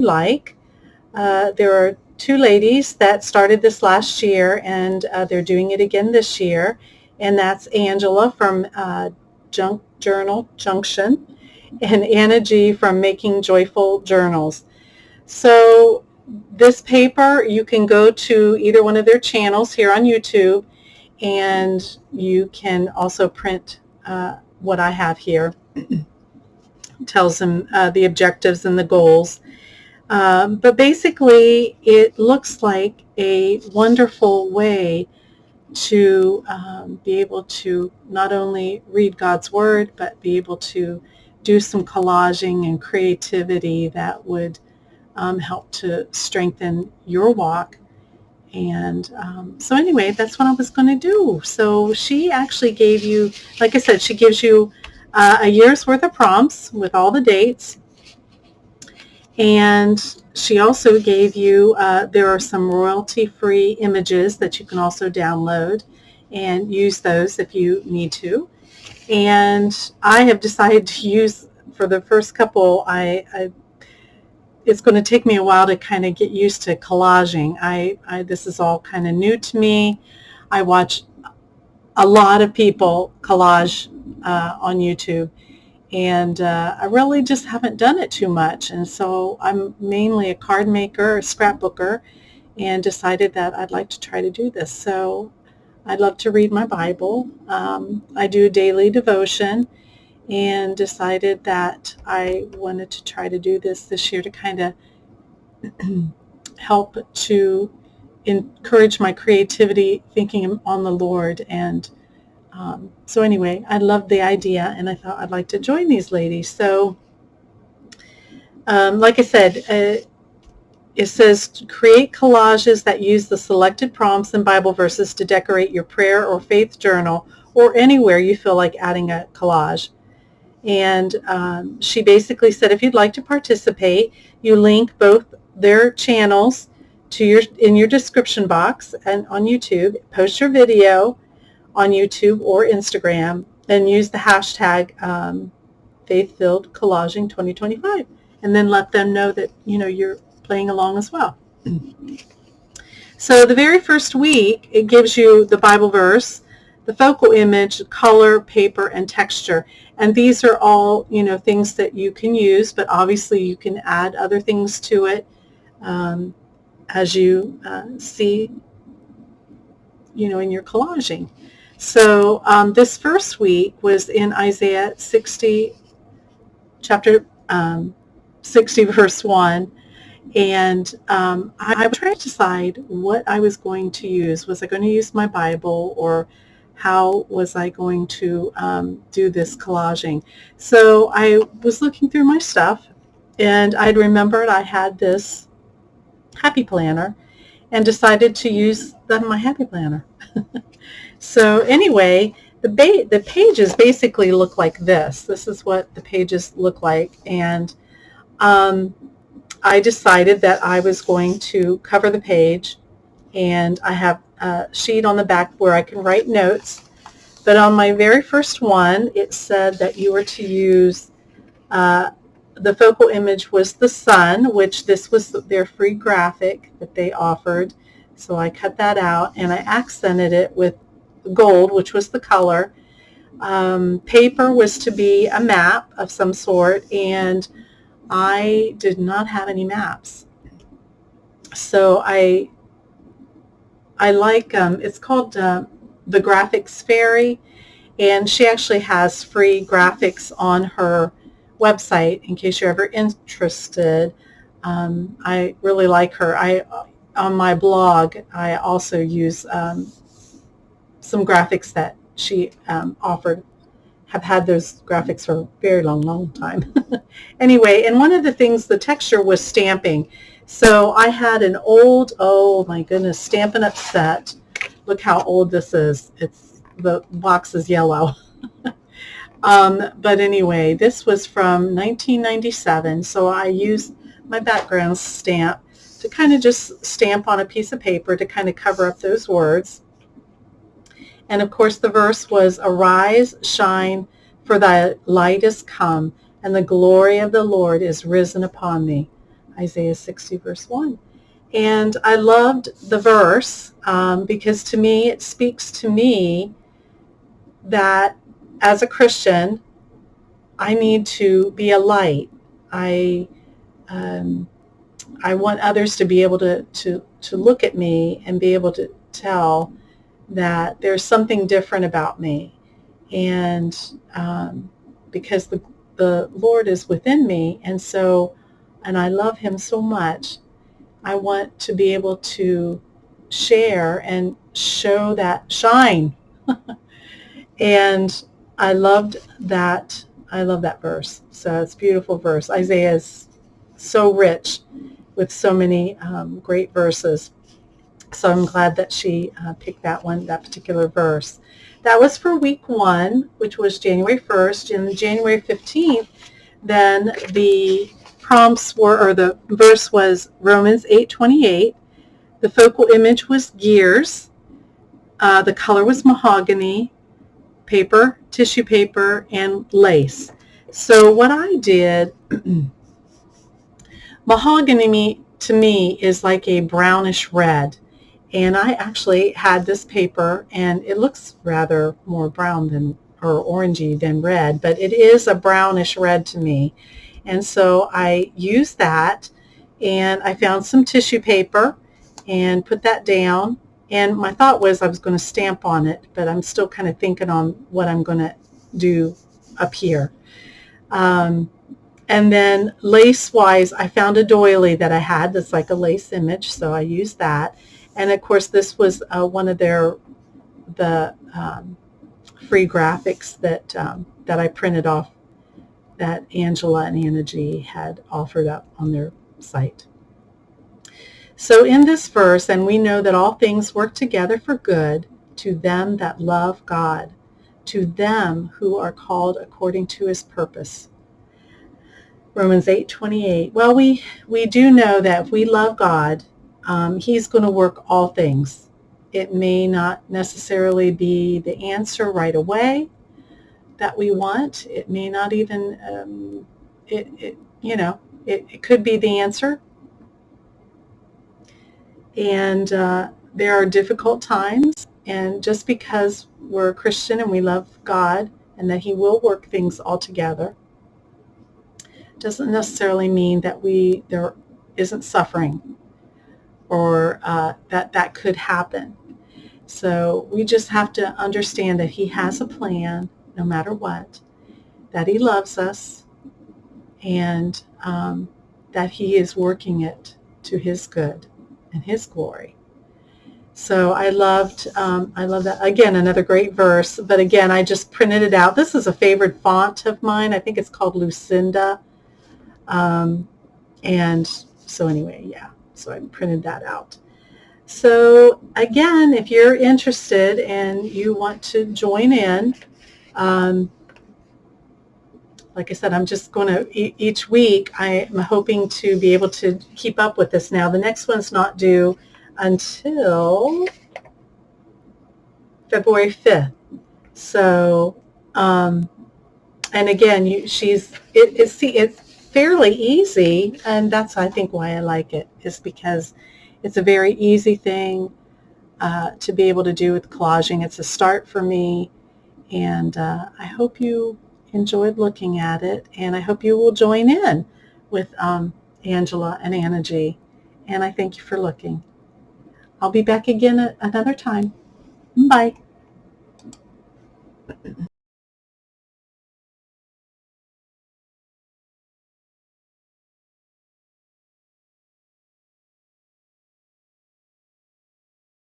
like. There are two ladies that started this last year, and they're doing it again this year. And that's Angela from Junk Journal Junction and Anna G from Making Joyful Journals. So this paper, you can go to either one of their channels here on YouTube, and you can also print what I have here. It tells them the objectives and the goals. But basically, it looks like a wonderful way to be able to not only read God's Word, but be able to do some collaging and creativity that would help to strengthen your walk. And so anyway, that's what I was going to do. So she actually gave you, like I said, she gives you a year's worth of prompts with all the dates. And she also gave you, there are some royalty-free images that you can also download and use those if you need to. And I have decided to use, for the first couple, it's going to take me a while to kind of get used to collaging. This is all kind of new to me. I watch a lot of people collage on YouTube. And I really just haven't done it too much. And so I'm mainly a card maker, a scrapbooker, and decided that I'd like to try to do this. So I love to read my Bible. I do a daily devotion, and decided that I wanted to try to do this year to kind of help to encourage my creativity, thinking on the Lord. And so anyway, I loved the idea, and I thought I'd like to join these ladies. So like I said, it says create collages that use the selected prompts and Bible verses to decorate your prayer or faith journal or anywhere you feel like adding a collage. And she basically said if you'd like to participate, you link both their channels to in your description box and on YouTube. Post your video on YouTube or Instagram and use the hashtag Faith-Filled Collaging 2025, and then let them know that you're playing along as well. So the very first week, it gives you the Bible verse, the focal image, color, paper, and texture. And these are all, things that you can use, but obviously you can add other things to it as you see, in your collaging. So this first week was in Isaiah 60, chapter 60, verse 1. And I was trying to decide what I was going to use. Was I going to use my Bible, or how was I going to do this collaging? So I was looking through my stuff, and I'd remembered I had this Happy Planner and decided to use my Happy Planner. So anyway, the pages basically look like this. This is what the pages look like. And I decided that I was going to cover the page, and I have a sheet on the back where I can write notes. But on my very first one, it said that you were to use, the focal image was the sun, which this was their free graphic that they offered. So I cut that out, and I accented it with gold, which was the color. Paper was to be a map of some sort, and I did not have any maps. So I like, it's called the Graphics Fairy, and she actually has free graphics on her website in case you're ever interested. I really like her. On my blog, I also use some graphics that she offered. Have had those graphics for a very long time. Anyway, and one of the things, the texture was stamping. So I had an old, oh my goodness, Stampin' Up! Set. Look how old this is. The box is yellow. But anyway, this was from 1997. So I used my background stamp to kind of just stamp on a piece of paper to kind of cover up those words. And of course the verse was, "Arise, shine, for thy light is come, and the glory of the Lord is risen upon thee." Isaiah 60 verse 1. And I loved the verse because to me it speaks to me that as a Christian, I need to be a light. I want others to be able to look at me and be able to tell that there's something different about me. And because the Lord is within me, and I love him so much, I want to be able to share and show that shine. And I loved that. I love that verse. So it's a beautiful verse. Isaiah is so rich with so many great verses. So I'm glad that she picked that particular verse. That was for week 1, which was January 1st. And January 15th, then the prompts were, or the verse was Romans 8:28. The focal image was gears. The color was mahogany, paper, tissue paper, and lace. So what I did, mahogany to me is like a brownish red. And I actually had this paper, and it looks rather more brown than, or orangey than red, but it is a brownish red to me. And so I used that, and I found some tissue paper and put that down. And my thought was I was going to stamp on it, but I'm still kind of thinking on what I'm going to do up here. And then lace-wise, I found a doily that I had that's like a lace image, so I used that. And of course, this was one of the free graphics that I printed off that Angela and Anna G had offered up on their site. So in this verse, and we know that all things work together for good to them that love God, to them who are called according to his purpose. Romans 8:28. Well, we do know that if we love God, he's going to work all things. It may not necessarily be the answer right away that we want. It may not even, it could be the answer. And there are difficult times, and just because we're a Christian and we love God and that he will work things all together doesn't necessarily mean that there isn't suffering or that could happen. So we just have to understand that he has a plan no matter what, that he loves us, and that he is working it to his good and his glory. So I love that. Again, another great verse, but again, I just printed it out. This is a favorite font of mine. I think it's called Lucinda. And so anyway, yeah, so I printed that out. So again, if you're interested and you want to join in, like I said, I'm just going to, each week, I'm hoping to be able to keep up with this now. The next one's not due until February 5th. So, and again, it's fairly easy, and that's, I think, why I like it, is because it's a very easy thing to be able to do with collaging. It's a start for me, and I hope you enjoyed looking at it, and I hope you will join in with Angela and Anna G. And I thank you for looking. I'll be back again at another time. Bye.